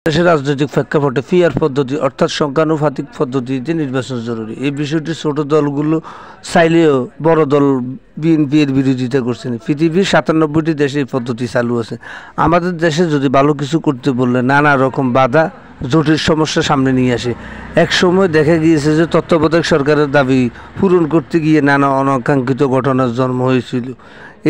দেশের রাজনৈতিক প্রেক্ষাপটে পিআর পদ্ধতি অর্থাৎ সংখ্যানুপাতিক পদ্ধতিতে নির্বাচন জরুরি। এই বিষয়টি ছোট দলগুলো চাইলেও বড় দল বিএনপি এর বিরোধিতা করছেন। পৃথিবীর ৯৭টি দেশে এই পদ্ধতি চালু আছে। আমাদের দেশে যদি ভালো কিছু করতে বললে নানা রকম বাধা জটিল সমস্যা সামনে নিয়ে আসে। এক সময় দেখা গিয়েছে যে তত্ত্বাবধায়ক সরকারের দাবি পূরণ করতে গিয়ে নানা অনাকাঙ্ক্ষিত ঘটনার জন্ম হয়েছিল।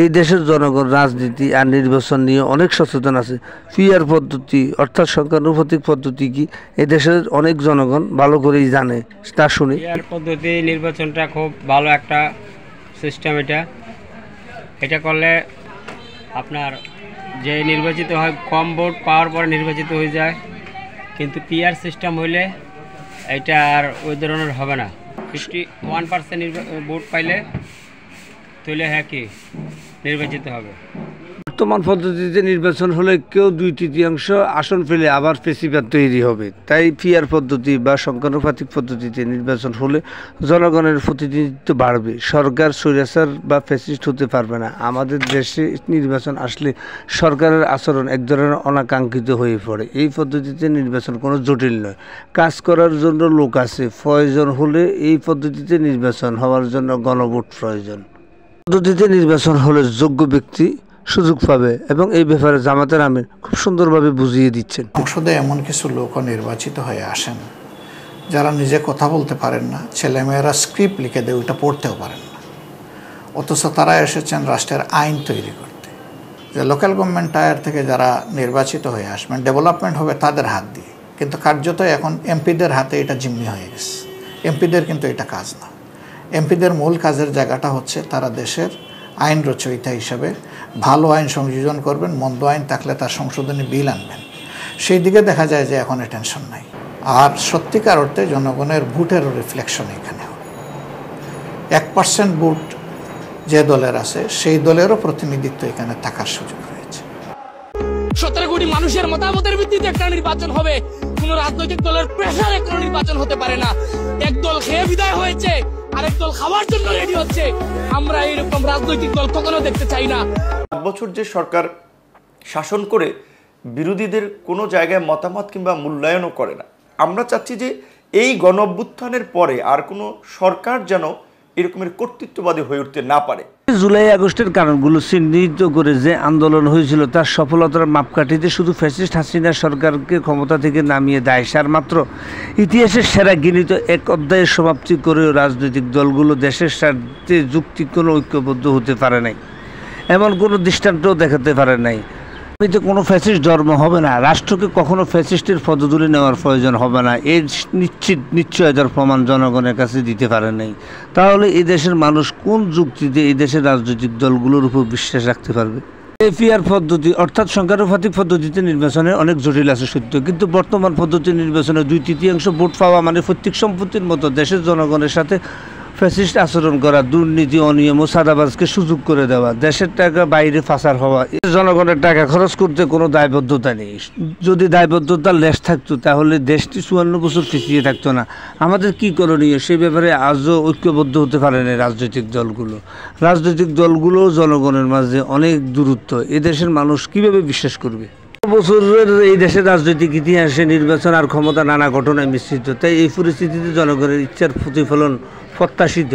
এই দেশের জনগণ রাজনীতি আর নির্বাচন নিয়ে অনেক সচেতন আছে। পিআর পদ্ধতি অর্থাৎ সংখ্যানুপাতিক পদ্ধতি কি এই দেশের অনেক জনগণ ভালো করেই জানে। তা শুনি। পিআর পদ্ধতি নির্বাচনটা খুব ভালো একটা সিস্টেম। এটা করলে আপনার যে নির্বাচিত হয় কম ভোট পাওয়ার পরে নির্বাচিত হয়ে যায়, কিন্তু পিআর সিস্টেম হইলে এটা আর ওই ধরনের হবে না। 51% ভোট পাইলে তাহলে হ্যাঁ কি নির্বাচিত হবে। বর্তমান পদ্ধতিতে নির্বাচন হলে কেউ ২/৩ আসন পেলে আবার ফেসিবাদ তৈরি হবে। তাই পিআর পদ্ধতি বা সংখ্যানুপাতিক পদ্ধতিতে নির্বাচন হলে জনগণের প্রতিনিধিত্ব বাড়বে। সরকার স্বৈরাচার বা ফ্যাসিস্ট হতে পারবে না। আমাদের দেশে নির্বাচন আসলে সরকারের আচরণ এক ধরনের অনাকাঙ্ক্ষিত হয়ে পড়ে। এই পদ্ধতিতে নির্বাচন কোনো জটিল নয়, কাজ করার জন্য লোক আছে। প্রয়োজন হলে এই পদ্ধতিতে নির্বাচন হওয়ার জন্য গণভোট প্রয়োজন। পদ্ধতিতে নির্বাচন হলে যোগ্য ব্যক্তি সুযোগ পাবে এবং এই ব্যাপারে জামাতের আমির খুব সুন্দরভাবে বুঝিয়ে দিচ্ছেন। সংসদে এমন কিছু লোকও নির্বাচিত হয়ে আসেন যারা নিজে কথা বলতে পারেন না, ছেলেমেয়েরা স্ক্রিপ্ট লিখে দেয়, ওইটা পড়তেও পারেন না, অথচ তারা এসেছেন রাষ্ট্রের আইন তৈরি করতে। যে লোকাল গভর্নমেন্ট টায়ার থেকে যারা নির্বাচিত হয়ে আসবেন, ডেভেলপমেন্ট হবে তাদের হাত দিয়ে, কিন্তু কার্যত এখন এমপিদের হাতে এটা জিম্মি হয়ে গেছে। এমপিদের কিন্তু এটা কাজ না। এমপিদের মূল কাজের জায়গাটা হচ্ছে তারা দেশের আইন রচয়িতা হিসাবে ভালো আইন সংযোজন করবেন, মন্দ আইন থাকলে তার সংশোধনী বিল আনবেন। সেই দিকে দেখা যায় যে এখন টেনশন নাই। আর সত্যিকার অর্থে জনগণের ভোটেরও রিফ্লেকশন এখানে 1% ভোট যে দলের আছে সেই দলেরও প্রতিনিধিত্ব এখানে থাকার সুযোগ রয়েছে। 17 কোটি মানুষের মতামতের ভিত্তিতে একটা নির্বাচন হবে। কোন রাজনৈতিক দলের প্রেসারে কোনো নির্বাচন হতে পারে না। এক দল খেয়ে বিদায় হয়েছে, আরেক দল খাওয়ার জন্য রেডি হচ্ছে। আমরা এরকম রাজনৈতিক দল কখনো দেখতে চাই না। 7 বছর যে সরকার শাসন করে বিরোধীদের কোনো জায়গায় মতামত কিংবা মূল্যায়নও করে না। আমরা চাচ্ছি যে এই গণ অভ্যুত্থানের পরে আর কোনো সরকার যেন এরকমের কর্তৃত্ববাদী হয়ে উঠতে না পারে। জুলাই আগস্টের কারণগুলো চিহ্নিত করে যে আন্দোলন হয়েছিল তার সফলতার মাপকাঠিতে শুধু ফ্যাসিস্ট হাসিনা সরকারকে ক্ষমতা থেকে নামিয়ে দেয় সার মাত্র ইতিহাসের সেরা গৃহীত এক অধ্যায়ের সমাপ্তি করেও রাজনৈতিক দলগুলো দেশের স্বার্থে যুক্তি কোনো ঐক্যবদ্ধ হতে পারে নাই, এমন কোনো দৃষ্টান্তও দেখাতে পারে নাই। এতে কোনো ফ্যাসিস্ট জন্ম হবে না, রাষ্ট্রকে কখনো ফ্যাসিস্টের পদধূলি নেওয়ার প্রয়োজন হবে না, এর নিশ্চয়তার প্রমাণ জনগণের কাছে দিতে পারে নাই। তাহলে এই দেশের মানুষ কোন যুক্তিতে এই দেশের রাজনৈতিক দলগুলোর উপর বিশ্বাস রাখতে পারবে? পিআর পদ্ধতি অর্থাৎ সংখ্যানুপাতিক পদ্ধতিতে নির্বাচনে অনেক জটিল আছে সত্য, কিন্তু বর্তমান পদ্ধতি নির্বাচনে ২/৩ ভোট পাওয়া মানে প্রত্যেক সম্পত্তির মতো দেশের জনগণের সাথে ফ্যাসিস্ট আচরণ করা, দুর্নীতি অনিয়ম ও সাদাবাজকে সুযোগ করে দেওয়া, দেশের টাকা বাইরে পাচার হওয়া। জনগণের টাকা খরচ করতে কোনো দায়বদ্ধতা নেই। যদি দায়বদ্ধতার লেশ থাকতো তাহলে দেশটি ৫৪ বছর পিছিয়ে থাকতো না। আমাদের কি করণীয় সেই ব্যাপারে আজও ঐক্যবদ্ধ হতে পারে না রাজনৈতিক দলগুলো। রাজনৈতিক দলগুলো জনগণের মাঝে অনেক দূরত্ব। এদেশের মানুষ কিভাবে বিশ্বাস করবে? বছরের এই দেশের রাজনৈতিক ইতিহাসে নির্বাচন আর ক্ষমতা নানা ঘটনায় মিশ্রিত। তাই এই পরিস্থিতিতে জনগণের ইচ্ছার প্রতিফলন প্রত্যাশিত।